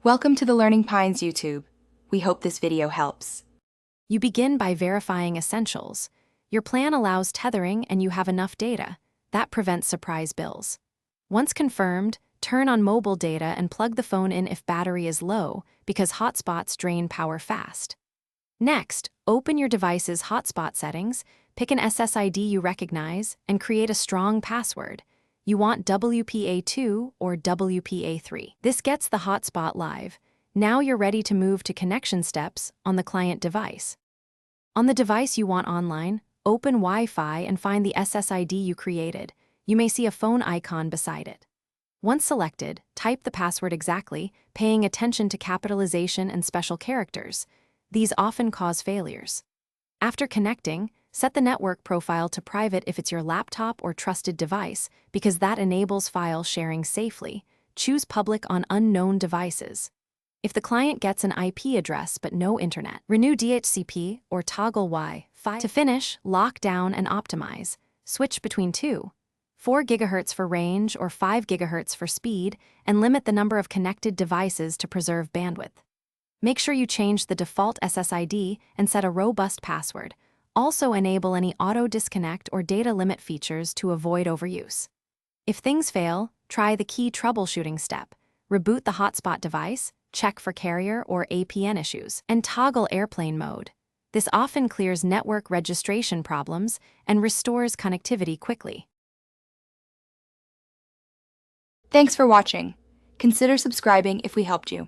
Welcome to the Learning Pines YouTube. We hope this video helps. You begin by verifying essentials. Your plan allows tethering and you have enough data. That prevents surprise bills. Once confirmed, turn on mobile data and plug the phone in if battery is low, because hotspots drain power fast. Next, open your device's hotspot settings, pick an SSID you recognize, and create a strong password. You want WPA2 or WPA3. This gets the hotspot live. Now you're ready to move to connection steps on the client device. On the device you want online, open Wi-Fi and find the SSID you created. You may see a phone icon beside it. Once selected, type the password exactly, paying attention to capitalization and special characters. These often cause failures. After connecting, set the network profile to private if it's your laptop or trusted device, because that enables file sharing safely. Choose public on unknown devices. If the client gets an IP address but no internet, renew DHCP or toggle Wi-Fi. To finish, lock down and optimize. Switch between 4 GHz for range or 5 GHz for speed, and limit the number of connected devices to preserve bandwidth. Make sure you change the default SSID and set a robust password. Also enable any auto disconnect or data limit features to avoid overuse. If things fail, try the key troubleshooting step. Reboot the hotspot device, check for carrier or APN issues, and toggle airplane mode. This often clears network registration problems and restores connectivity quickly. Thanks for watching. Consider subscribing if we helped you.